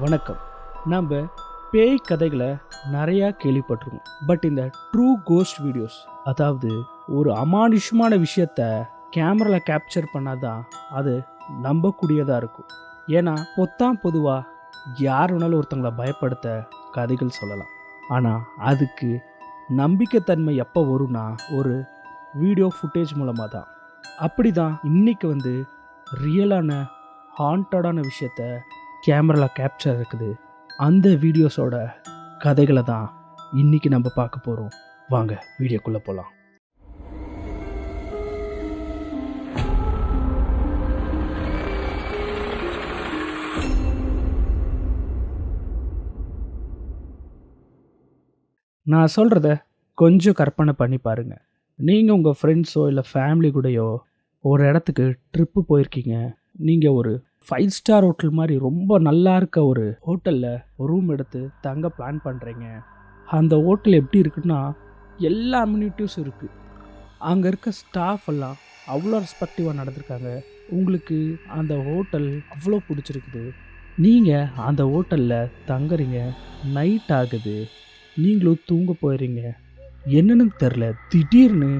வணக்கம். நம்ம பேய் கதைகளை நிறையா கேள்விப்பட்டிருக்கோம். பட் இந்த ட்ரூ கோஸ்ட் வீடியோஸ், அதாவது ஒரு அமானுஷமான விஷயத்த கேமராவில் கேப்சர் பண்ணாதான் அது நம்பக்கூடியதாக இருக்கும். ஏன்னா பொதுவாக யார் வேணாலும் ஒருத்தங்களை பயப்படுத்த கதைகள் சொல்லலாம். ஆனால் அதுக்கு நம்பிக்கைத்தன்மை எப்போ வரும்னா ஒரு வீடியோ ஃபுட்டேஜ் மூலமாக தான். அப்படி தான் இன்றைக்கி ரியலான ஹாண்டடான விஷயத்த கேமராவில் கேப்சர் இருக்குது. அந்த வீடியோஸோட கதைகளை தான் இன்றைக்கி நம்ம பார்க்க போகிறோம். வாங்க வீடியோக்குள்ளே போகலாம். நான் சொல்கிறத கொஞ்சம் கற்பனை பண்ணி பாருங்கள். நீங்கள் உங்கள் ஃப்ரெண்ட்ஸோ இல்லை ஃபேமிலி கூடயோ ஒரு இடத்துக்கு ட்ரிப்பு போயிருக்கீங்க. நீங்கள் ஒரு 5 ஸ்டார் ஹோட்டல் மாதிரி ரொம்ப நல்லா இருக்க ஒரு ஹோட்டலில் ரூம் எடுத்து தங்க பிளான் பண்ணுறீங்க. அந்த ஹோட்டல் எப்படி இருக்குன்னா எல்லா அம்யூனிட்டிஸும் இருக்குது. அங்கே இருக்க ஸ்டாஃப் எல்லாம் அவ்வளோ ரெஸ்பெக்டிவாக நடந்திருக்காங்க. உங்களுக்கு அந்த ஹோட்டல் அவ்வளோ பிடிச்சிருக்குது. நீங்கள் அந்த ஹோட்டலில் தங்குறீங்க. நைட் ஆகுது, நீங்களும் தூங்க போயிடுறீங்க. என்னன்னு தெரில, திடீர்னு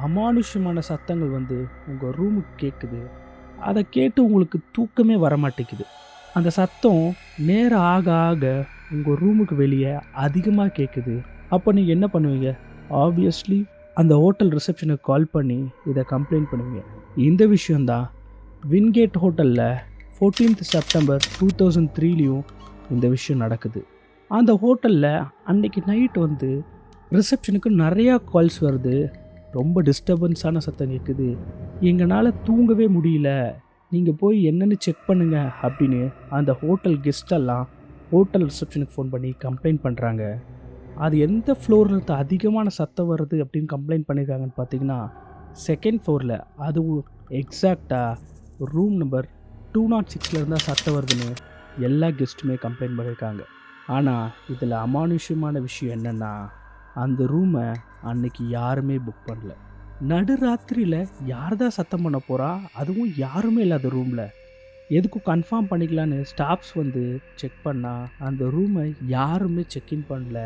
அமானுஷமான சத்தங்கள் உங்கள் ரூமுக்கு கேட்குது. அதை கேட்டு உங்களுக்கு தூக்கமே வரமாட்டேங்குது. அந்த சத்தம் நேரம் ஆக ஆக உங்கள் ரூமுக்கு வெளியே அதிகமாக கேட்குது. அப்போ நீங்கள் என்ன பண்ணுவீங்க? ஆப்வியஸ்லி அந்த ஹோட்டல் ரிசப்ஷனுக்கு கால் பண்ணி இதை கம்ப்ளைண்ட் பண்ணுவீங்க. இந்த விஷயந்தான் வின்கேட் ஹோட்டலில் 14th செப்டம்பர் 2003 இந்த விஷயம் நடக்குது. அந்த ஹோட்டலில் அன்றைக்கி நைட் ரிசப்ஷனுக்கு நிறையா கால்ஸ் வருது. ரொம்ப டிஸ்டர்பன்ஸான சத்தம் கேட்குது. எங்களால் தூங்கவே முடியல, நீங்கள் போய் என்னென்னு செக் பண்ணுங்க அப்படின்னு அந்த ஹோட்டல் கெஸ்டெல்லாம் ஹோட்டல் ரிசப்ஷனுக்கு ஃபோன் பண்ணி கம்ப்ளைண்ட் பண்ணுறாங்க. அது எந்த ஃப்ளோரில் அதிகமான சத்தம் வருது அப்படின்னு கம்ப்ளைண்ட் பண்ணியிருக்காங்கன்னு பார்த்தீங்கன்னா 2nd ஃப்ளோரில். அதுவும் எக்ஸாக்டாக ரூம் நம்பர் 206 இருந்தால் சத்தம் வருதுன்னு எல்லா கெஸ்ட்டுமே கம்ப்ளைண்ட் பண்ணியிருக்காங்க. ஆனால் இதில் அமானுஷமான விஷயம் என்னென்னா, அந்த ரூமை அன்னைக்கு யாருமே புக் பண்ணல. நடுராத்திரியில் யார் தான் சத்தம் பண்ண போகிறா? அதுவும் யாருமே இல்லாத ரூமில். எதுக்கும் கன்ஃபார்ம் பண்ணிக்கலான்னு ஸ்டாஃப்ஸ் செக் பண்ணால் அந்த ரூமை யாருமே செக்இன் பண்ணல.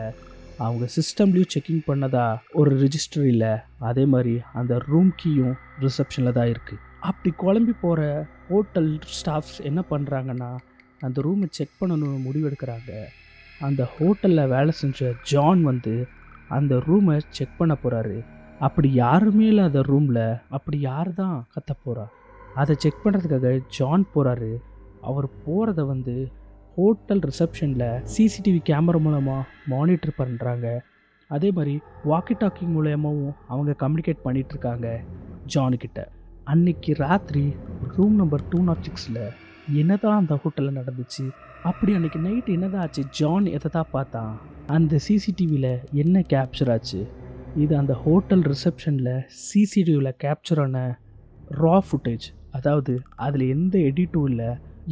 அவங்க சிஸ்டம்லேயும் செக்இன் பண்ணதா ஒரு ரிஜிஸ்டர் இல்லை. அதே மாதிரி அந்த ரூம் கீயும் ரிசப்ஷனில் தான் இருக்குது. அப்படி குழம்பி போகிற ஹோட்டல் ஸ்டாஃப்ஸ் என்ன பண்ணுறாங்கன்னா, அந்த ரூமை செக் பண்ணணும்னு முடிவெடுக்கிறாங்க. அந்த ஹோட்டலில் வேலை செஞ்ச ஜான் அந்த ரூமை செக் பண்ண போகிறாரு. அப்படி யாருமே இல்லாத ரூமில் அப்படி யார் தான் கத்த போகிறா? அதை செக் பண்ணுறதுக்காக ஜான் போகிறாரு. அவர் போகிறத ஹோட்டல் ரிசப்ஷனில் சிசிடிவி கேமரா மூலமாக மானிட்டர் பண்ணுறாங்க. அதே மாதிரி வாக்கி டாக்கிங் மூலமாகவும் அவங்க கம்யூனிகேட் பண்ணிகிட்ருக்காங்க ஜானுக்கிட்ட. அன்னைக்கு ராத்திரி ரூம் நம்பர் 206 என்னதான் அந்த ஹோட்டலில் நடந்துச்சு? அப்படி அன்றைக்கி நைட்டு என்னதான் ஆச்சு? ஜான் எதை தான் பார்த்தான்? அந்த சிசிடிவியில் என்ன கேப்சர் ஆச்சு? இது அந்த ஹோட்டல் ரிசப்ஷனில் சிசிடிவியில் கேப்சர் ஆன ரா ஃபுட்டேஜ். அதாவது அதில் எந்த எடிட்டும் இல்லை,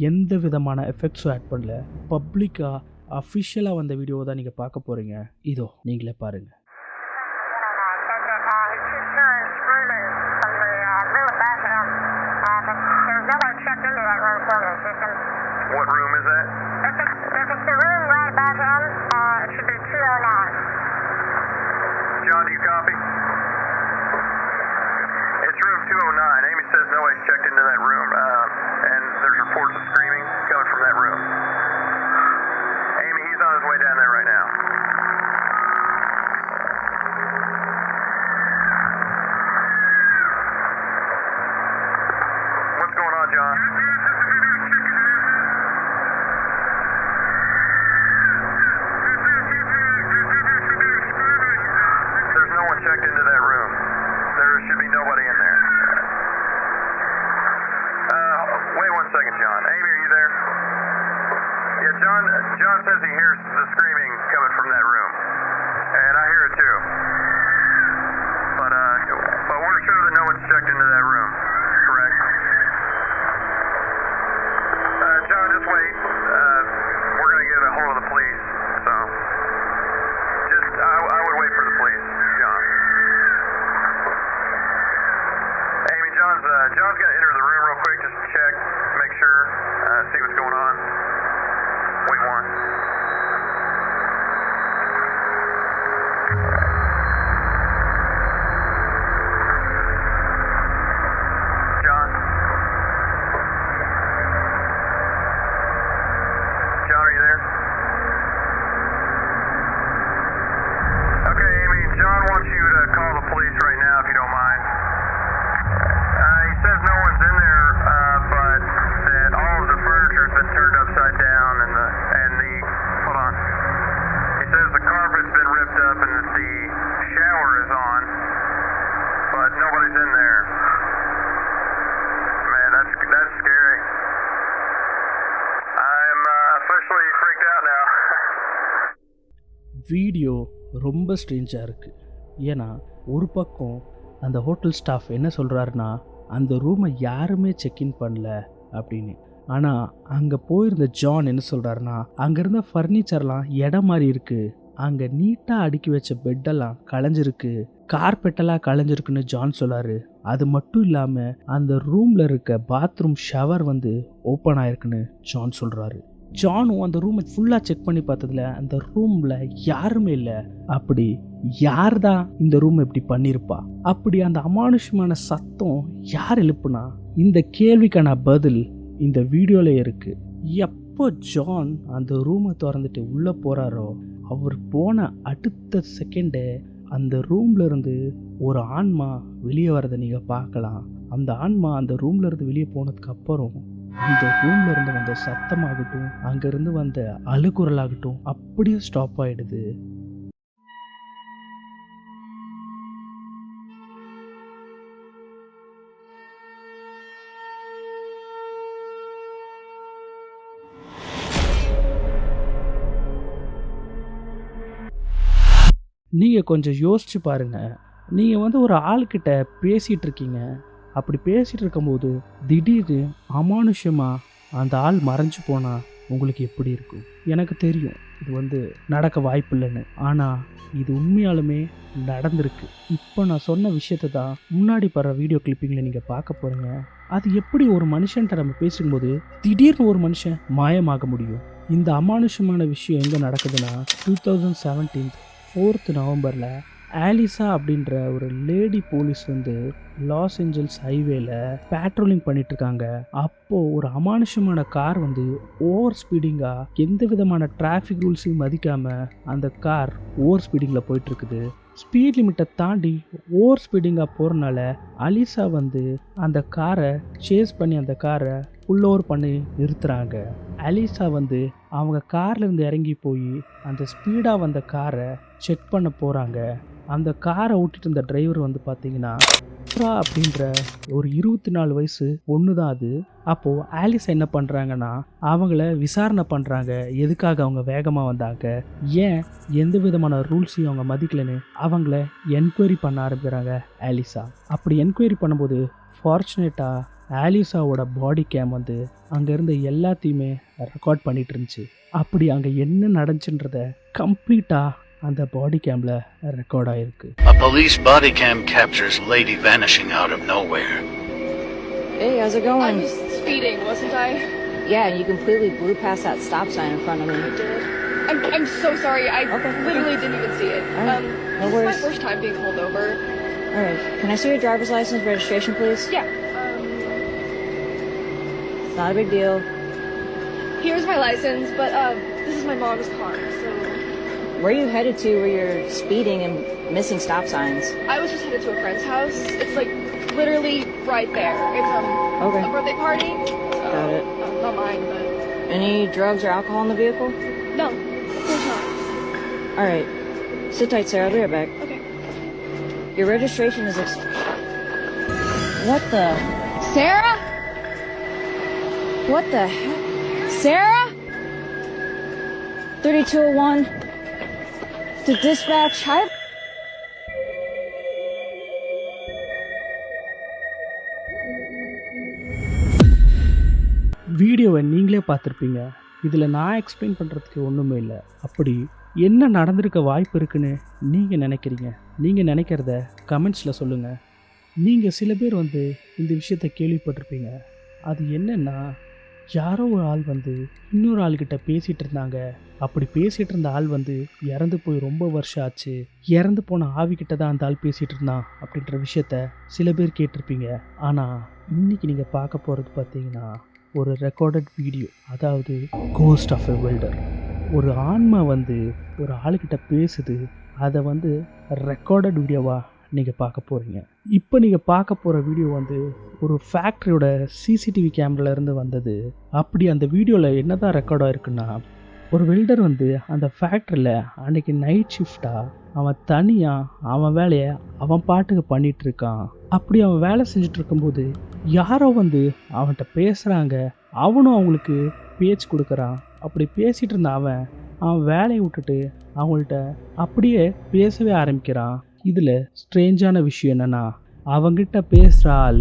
எந்த விதமான எஃபெக்ட்ஸும் ஆட் பண்ணல. பப்ளிக்காக அஃபிஷியலாக வந்த வீடியோவை தான் நீங்கள் பார்க்க போகிறீங்க. இதோ நீங்களே பாருங்கள். What room is that? It's the room right back in. It should be 209. John, do you copy? It's room 209. Amy says nobody's checked into that room, and there's reports of screaming coming from that room. Amy, he's on his way down there right now. What's going on, John? Checked into that room. There should be nobody in there. Wait 1 second, John. Amy, are you there? Yeah, John says he hears the screaming coming from that room, and I hear it too. But we're sure that no one's checked into that room. Correct? John, just wait. We're going to get a hold of the police, so I would wait for the police, John. Amy, John's going to enter the room real quick, just to check, make sure, see what's going on. Wait video ரொம்ப ஸ்ட்ரேஞ்சாக இருக்குது. ஏன்னா ஒரு பக்கம் அந்த hotel staff என்ன சொல்கிறாருன்னா, அந்த ரூமை யாருமே செக்இன் பண்ணல அப்படின்னு. ஆனால் அங்கே போயிருந்த ஜான் என்ன சொல்கிறாருன்னா, அங்கே இருந்த ஃபர்னிச்சர்லாம் இடம் மாதிரி இருக்குது, அங்கே நீட்டாக அடுக்கி வச்ச பெட்டெல்லாம் களைஞ்சிருக்கு, கார்பெட்டெல்லாம் களைஞ்சிருக்குன்னு ஜான் சொல்லாரு. அது மட்டும் இல்லாமல் அந்த ரூமில் இருக்க பாத்ரூம் ஷவர் வந்து ஓப்பன் ஆயிருக்குன்னு ஜான் சொல்கிறாரு. ஜானும் அந்த ரூமை ஃபுல்லாக செக் பண்ணி பார்த்ததுல அந்த ரூமில் யாருமே இல்லை. அப்படி யார் தான் இந்த ரூம் இப்படி பண்ணியிருப்பா? அப்படி அந்த அமானுஷ்யமான சத்தம் யார் எழுப்புனா? இந்த கேள்விக்கான பதில் இந்த வீடியோல இருக்கு. எப்போ ஜான் அந்த ரூமை திறந்துட்டு உள்ளே போகிறாரோ, அவர் போன அடுத்த செகண்டே அந்த ரூம்ல இருந்து ஒரு ஆன்மா வெளியே வரதை நீங்கள் பார்க்கலாம். அந்த ஆன்மா அந்த ரூம்ல இருந்து வெளியே போனதுக்கு அப்புறம் அந்த ரூம்ல இருந்து வந்த சத்தமாகட்டும், அங்கிருந்து வந்த அழுகுரலாகட்டும் அப்படியே ஸ்டாப் ஆயிடுது. நீங்கள் கொஞ்சம் யோசிச்சு பாருங்க. நீங்கள் வந்து ஒரு ஆள்கிட்ட பேசிகிட்டு இருக்கீங்க. அப்படி பேசிகிட்டு இருக்கும்போது திடீர்னு அமானுஷ்யமாக அந்த ஆள் மறைஞ்சு போனால் உங்களுக்கு எப்படி இருக்கும்? எனக்கு தெரியும் இது வந்து நடக்க வாய்ப்பு இல்லைன்னு, ஆனால் இது உண்மையாலுமே நடந்திருக்கு. இப்போ நான் சொன்ன விஷயத்தை தான் முன்னாடி படுற வீடியோ கிளிப்பிங்கில் நீங்கள் பார்க்க போகிறீங்க. அது எப்படி ஒரு மனுஷன்ட்ட நம்ம பேசும்போது திடீர்னு ஒரு மனுஷன் மாயமாக முடியும்? இந்த அமானுஷ்யமான விஷயம் எங்கே நடக்குதுன்னா, 2017 4th நவம்பரில் ஆலிசா அப்படின்ற ஒரு லேடி போலீஸ் வந்து லாஸ் ஏஞ்சல்ஸ் ஹைவேல பேட்ரோலிங் பண்ணிட்டு இருக்காங்க. அப்போ ஒரு அமானுஷ்யமான கார் வந்து ஓவர் ஸ்பீடிங்கா எந்த விதமான டிராஃபிக் ரூல்ஸையும் மதிக்காம அந்த கார் ஓவர் ஸ்பீடிங்ல போயிட்டு இருக்குது. ஸ்பீட் லிமிட்டை தாண்டி ஓவர் ஸ்பீடிங்காக போகிறனால அலிசா வந்து அந்த காரை சேஸ் பண்ணி அந்த காரை புல்லோவர் பண்ணி நிறுத்துகிறாங்க. அலிசா வந்து அவங்க கார்லேருந்து இறங்கி போய் அந்த ஸ்பீடாக வந்த காரை செக் பண்ண போகிறாங்க. அந்த காரை ஓட்டிட்டு இருந்த டிரைவர் வந்து பார்த்தீங்கன்னா அப்படின்ற ஒரு 24 வயசு பொண்ணு தான் அது. அப்போது ஆலிஸ் என்ன பண்ணுறாங்கன்னா, அவங்கள விசாரணை பண்ணுறாங்க. எதுக்காக அவங்க வேகமாக வந்தாங்க, ஏன் எந்த விதமான ரூல்ஸையும் அவங்க மதிக்கலைன்னு அவங்கள என்கொயரி பண்ண ஆரம்பிக்கிறாங்க ஆலிசா. அப்படி என்கொயரி பண்ணும்போது ஃபார்ச்சுனேட்டாக ஆலிசாவோட பாடி கேம் வந்து அங்கே இருந்த எல்லாத்தையுமே ரெக்கார்ட் பண்ணிட்டு இருந்துச்சு. அப்படி அங்கே என்ன நடந்துச்சுன்றத கம்ப்ளீட்டாக அந்த பாடி கேம்ல ரெக்கார்ட் ஆயிருக்கு. A police body cam captures lady vanishing out of nowhere. Hey, how's it going? I was speeding, wasn't I? Yeah, and you completely blew past that stop sign in front of me. I did. I'm so sorry. I literally didn't even see it. Alright, no This is worries. my first time being pulled over. Alright, can I see your driver's license registration, please? Yeah. It's not a big deal. Here's my license, but this is my mom's car, so Where are you headed to where you're speeding and missing stop signs? I was just headed to a friend's house. It's like literally right there. It's Okay. a birthday party. So, Got it. Not mine, but Any drugs or alcohol in the vehicle? no, of course not. Alright, sit tight, Sarah. I'll be right back. Okay. Your registration is What the? Sarah? What the heck? Sarah? 3201 to dispatch. Hi. வீடியோவை நீங்களே பார்த்துருப்பீங்க. இதில் நான் explain பண்ணுறதுக்கு ஒன்றுமே இல்லை. அப்படி என்ன நடந்திருக்க வாய்ப்பு இருக்குன்னு நீங்கள் நினைக்கிறீங்க? நீங்கள் நினைக்கிறத கமெண்ட்ஸில் சொல்லுங்கள். நீங்கள் சில பேர் வந்து இந்த விஷயத்தை கேள்விப்பட்டிருப்பீங்க. அது என்னென்னா, யாரோ ஒரு ஆள் வந்து இன்னொரு ஆள்கிட்ட பேசிகிட்டு இருந்தாங்க. அப்படி பேசிகிட்டு இருந்த ஆள் வந்து இறந்து போய் ரொம்ப வருஷம் ஆச்சு. இறந்து போன ஆவிக்கிட்ட தான் அந்த ஆள் பேசிகிட்டு இருந்தான் அப்படின்ற விஷயத்த சில பேர் கேட்டிருப்பீங்க. ஆனால் இன்றைக்கி நீங்கள் பார்க்க போகிறது பார்த்தீங்கன்னா ஒரு ரெக்கார்டட் வீடியோ. அதாவது கோஸ்ட் ஆஃப் எ வெல்டர். ஒரு ஆன்மா வந்து ஒரு ஆளுக்கிட்ட பேசுது. அதை வந்து ரெக்கார்டட் வீடியோவாக நீங்கள் பார்க்க போகிறீங்க. இப்போ நீங்கள் பார்க்க போகிற வீடியோ வந்து ஒரு ஃபேக்ட்ரியோட சிசிடிவி கேமராலேருந்து வந்தது. அப்படி அந்த வீடியோவில் என்ன தான் ரெக்கார்ட் ஆகிருக்குன்னா, ஒரு வெல்டர் வந்து அந்த ஃபேக்ட்ரியில் அன்றைக்கி நைட் ஷிஃப்டாக அவன் தனியாக அவன் வேலையை அவன் பாட்டுக்கு பண்ணிகிட்ருக்கான். அப்படி அவன் வேலை செஞ்சுட்டு இருக்கும்போது யாரோ வந்து அவன்கிட்ட பேசுகிறாங்க. அவனும் அவங்களுக்கு பேச்சு கொடுக்குறான். அப்படி பேசிகிட்டு இருந்த அவன் அவன் வேலையை விட்டுட்டு அவங்கள்ட்ட அப்படியே பேசவே ஆரம்பிக்கிறான். இதில் ஸ்ட்ரேஞ்சான விஷயம் என்னென்னா, அவங்கிட்ட பேசுகிற ஆள்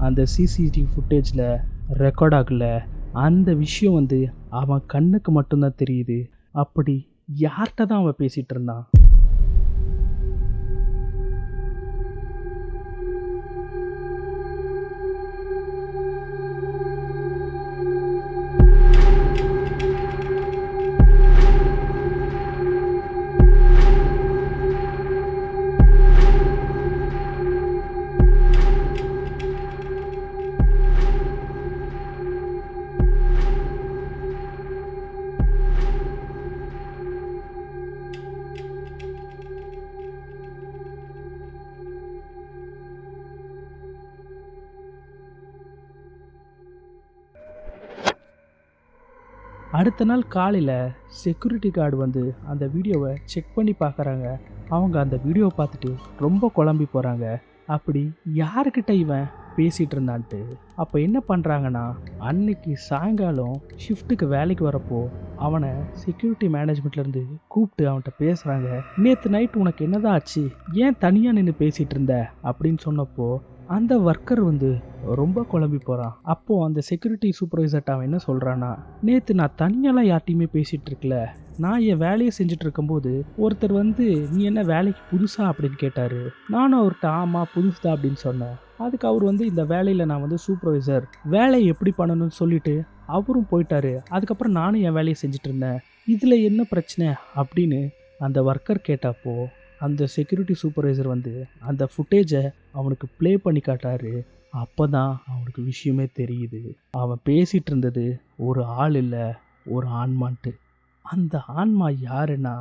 அந்த சிசிடிவி ஃபுட்டேஜில் ரெக்கார்ட் ஆகல. அந்த விஷயம் அவன் கண்ணுக்கு மட்டும்தான் தெரியுது. அப்படி யார்கிட்ட தான் அவன் பேசிகிட்டு இருந்தான்? அடுத்த நாள் காலையில் செக்யூரிட்டி கார்டு அந்த வீடியோவை செக் பண்ணி பார்க்குறாங்க. அவங்க அந்த வீடியோவை பார்த்துட்டு ரொம்ப குழம்பி போகிறாங்க. அப்படி யாருக்கிட்ட இவன் பேசிகிட்டு இருந்தான்ட்டு. அப்போ என்ன பண்ணுறாங்கன்னா, அன்னைக்கு சாயங்காலம் ஷிஃப்ட்டுக்கு வேலைக்கு வரப்போ அவனை செக்யூரிட்டி மேனேஜ்மெண்ட்லேருந்து கூப்பிட்டு அவன்கிட்ட பேசுகிறாங்க. நேற்று நைட் உனக்கு என்னதான் ஆச்சு, ஏன் தனியாக நின்று பேசிகிட்டு இருந்த அப்படின்னு சொன்னப்போ அந்த ஒர்க்கர் ரொம்ப குழம்பி போகிறான். அப்போது அந்த செக்யூரிட்டி சூப்பர்வைசர்ட்ட அவன் என்ன சொல்கிறான்னா, நேற்று நான் தனியாலாம் யார்ட்டையுமே பேசிகிட்டு இருக்கல, நான் என் வேலையை செஞ்சுட்டு இருக்கும்போது ஒருத்தர் நீ என்ன வேலைக்கு புதுசா அப்படின்னு கேட்டார். நானும் அவர்கிட்ட ஆமாம் புதுசு தான் அப்படின்னு சொன்னேன். அதுக்கு அவர் இந்த வேலையில் நான் சூப்பர்வைசர், வேலையை எப்படி பண்ணணும்னு சொல்லிட்டு அவரும் போயிட்டாரு. அதுக்கப்புறம் நானும் என் வேலையை செஞ்சுட்டு இருந்தேன், இதில் என்ன பிரச்சனை அப்படின்னு அந்த ஒர்க்கர் கேட்டப்போ அந்த செக்யூரிட்டி சூப்பர்வைசர் அந்த ஃபுட்டேஜை அவனுக்கு ப்ளே பண்ணி காட்டாரு. அப்போ தான் அவனுக்கு விஷயமே தெரியுது. அவன் பேசிகிட்டு இருந்தது ஒரு ஆள் இல்லை, ஒரு ஆன்மான்ட்டு. அந்த ஆன்மா யாருன்னா,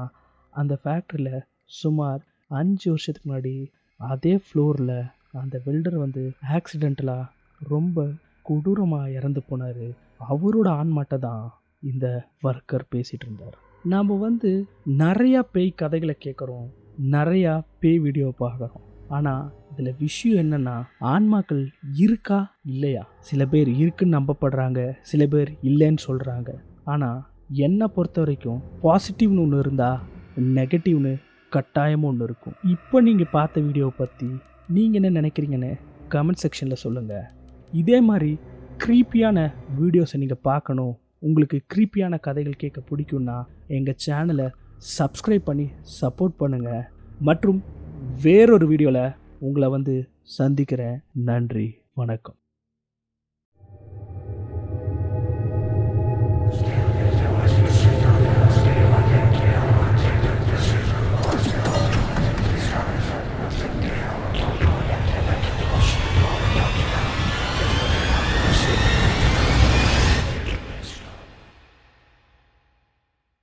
அந்த ஃபேக்ட்ரியில் சுமார் 5 வருஷத்துக்கு முன்னாடி அதே ஃப்ளோரில் அந்த வெல்டர் ஆக்சிடென்டலாக ரொம்ப கொடூரமாக இறந்து போனார். அவரோட ஆன்மாட்ட தான் இந்த ஒர்க்கர் பேசிகிட்டு இருந்தார். நாம் நிறையா பேய் கதைகளை கேட்குறோம், நிறையா பேய் வீடியோ பார்க்குறோம். ஆனால் இதில் விஷயம் என்னென்னா, ஆன்மாக்கள் இருக்கா இல்லையா? சில பேர் இருக்குன்னு நம்பப்படுறாங்க, சில பேர் இல்லைன்னு சொல்கிறாங்க. ஆனால் என்னை பொறுத்த வரைக்கும் பாசிட்டிவ்னு ஒன்று இருந்தால் நெகட்டிவ்னு கட்டாயமும் ஒன்று இருக்கும். இப்போ நீங்கள் பார்த்த வீடியோவை பற்றி நீங்கள் என்ன நினைக்கிறீங்கன்னு கமெண்ட் செக்ஷனில் சொல்லுங்கள். இதே மாதிரி க்ரீப்பியான வீடியோஸை நீங்கள் பார்க்கணும், உங்களுக்கு க்ரீப்பியான கதைகள் கேட்க பிடிக்கும்னா எங்கள் சேனலை சப்ஸ்கிரைப் பண்ணி சப்போர்ட் பண்ணுங்கள். மற்றும் வேறொரு வீடியோவில் உங்களை சந்திக்கிறேன். நன்றி, வணக்கம்.